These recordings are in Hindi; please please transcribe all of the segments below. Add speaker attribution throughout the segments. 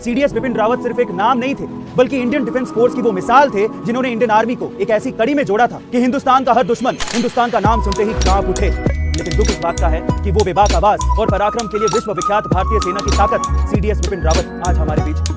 Speaker 1: सीडीएस विपिन रावत सिर्फ एक नाम नहीं थे, बल्कि इंडियन डिफेंस फोर्स की वो मिसाल थे जिन्होंने इंडियन आर्मी को एक ऐसी कड़ी में जोड़ा था कि हिंदुस्तान का हर दुश्मन हिंदुस्तान का नाम सुनते ही कांप उठे। लेकिन दुख इस बात का है कि वो बेबाक आवाज और पराक्रम के लिए विश्व विख्यात भारतीय सेना की ताकत सीडीएस विपिन रावत आज हमारे बीच।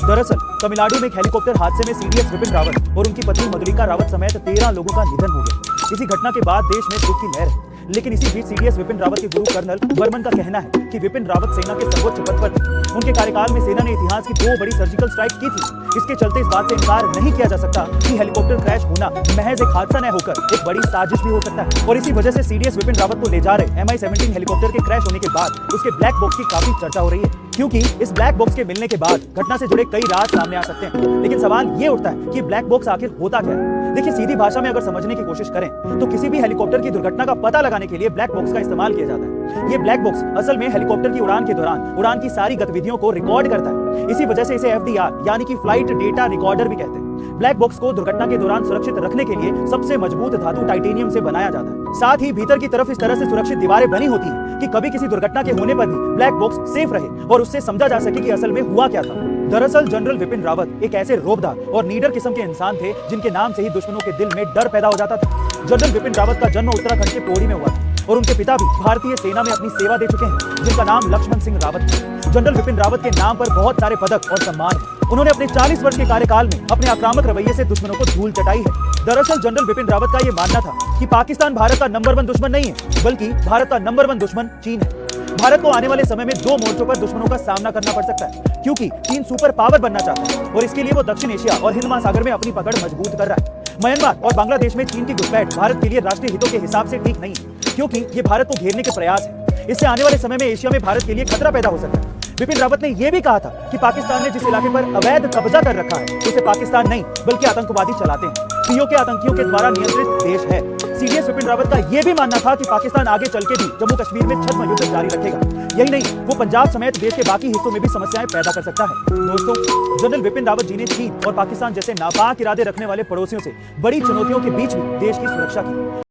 Speaker 1: दरअसल तमिलनाडु में एक हेलीकॉप्टर हादसे में सीडीएस विपिन रावत और उनकी पत्नी मधुलिका रावत समेत 13 लोगों का निधन हो गया। इसी घटना के बाद देश में दुख की लहर है। लेकिन इसी बीच सीडीएस विपिन रावत के गुरु कर्नल बर्मन का कहना है कि विपिन रावत सेना के सर्वोच्च पद पर थे। उनके कार्यकाल में सेना ने इतिहास की 2 बड़ी सर्जिकल स्ट्राइक की थी। इसके चलते इस बात से इनकार नहीं किया जा सकता कि हेलीकॉप्टर क्रैश होना महज एक हादसा न होकर एक बड़ी साजिश भी हो सकता है। और इसी वजह से सीडीएस विपिन रावत को ले जा रहे MI-17 हेलीकॉप्टर के क्रैश होने के बाद उसके ब्लैक बॉक्स की काफी चर्चा हो रही है, क्योंकि इस ब्लैक बॉक्स के मिलने के बाद घटना से जुड़े कई राज सामने आ सकते हैं। लेकिन सवाल ये उठता है कि ब्लैक बॉक्स आखिर होता क्या है। देखिए, सीधी भाषा में अगर समझने की कोशिश करें तो किसी भी हेलीकॉप्टर की दुर्घटना का पता लगाने के लिए ब्लैक बॉक्स का इस्तेमाल किया जाता है। ये ब्लैक बॉक्स असल में हेलीकॉप्टर की उड़ान के दौरान उड़ान की सारी गतिविधियों को रिकॉर्ड करता है। इसी वजह से इसे FDR यानी कि फ्लाइट डेटा रिकॉर्डर भी कहते हैं। ब्लैक बॉक्स को दुर्घटना के दौरान सुरक्षित रखने के लिए सबसे मजबूत धातु टाइटेनियम से बनाया जाता है। साथ ही भीतर की तरफ इस तरह से सुरक्षित दीवारें बनी होती हैं कि कभी किसी दुर्घटना के होने पर भी ब्लैक बॉक्स सेफ रहे और उससे समझा जा सके कि असल में हुआ क्या था। दरअसल जनरल विपिन रावत एक ऐसे रोबदार और नीडर किस्म के इंसान थे जिनके नाम से ही दुश्मनों के दिल में डर पैदा हो जाता था। जनरल विपिन रावत का जन्म उत्तराखंड के पौड़ी में हुआ था और उनके पिता भी भारतीय सेना में अपनी सेवा दे चुके हैं, जिनका नाम लक्ष्मण सिंह रावत है। जनरल विपिन रावत के नाम पर बहुत सारे पदक और सम्मान हैं। उन्होंने अपने 40 वर्ष के कार्यकाल में अपने आक्रामक रवैये से दुश्मनों को धूल चटाई है। दरअसल जनरल विपिन रावत का यह मानना था कि पाकिस्तान भारत का नंबर 1 दुश्मन नहीं है, बल्कि भारत का नंबर 1 दुश्मन चीन है। भारत को आने वाले समय में 2 मोर्चों पर दुश्मनों का सामना करना पड़ सकता है, क्योंकि चीन सुपर पावर बनना चाहता है और इसके लिए वो दक्षिण एशिया और हिंद महासागर में अपनी पकड़ मजबूत कर रहा है। म्यांमार और बांग्लादेश में चीन की घुसपैठ भारत के लिए राष्ट्रीय हितों के हिसाब से ठीक नहीं है, क्योंकि ये भारत को घेरने के प्रयास है। इससे आने वाले समय में एशिया में भारत के लिए खतरा पैदा हो सकता है। विपिन रावत ने यह भी कहा था कि पाकिस्तान ने जिस इलाके पर अवैध कब्जा कर रखा है उसे पाकिस्तान नहीं बल्कि आतंकवादी चलाते हैं। POK आतंकियों के द्वारा नियंत्रित देश है। सीडीएस विपिन रावत का यह भी मानना था कि पाकिस्तान आगे चल के भी जम्मू कश्मीर में छद्म युद्ध जारी रखेगा। यही नहीं, वो पंजाब समेत देश के बाकी हिस्सों में भी समस्याएं पैदा कर सकता है। दोस्तों, जनरल विपिन रावत जी ने चीन और पाकिस्तान जैसे नापाक इरादे रखने वाले पड़ोसियों से बड़ी चुनौतियों के बीच भी देश की सुरक्षा की।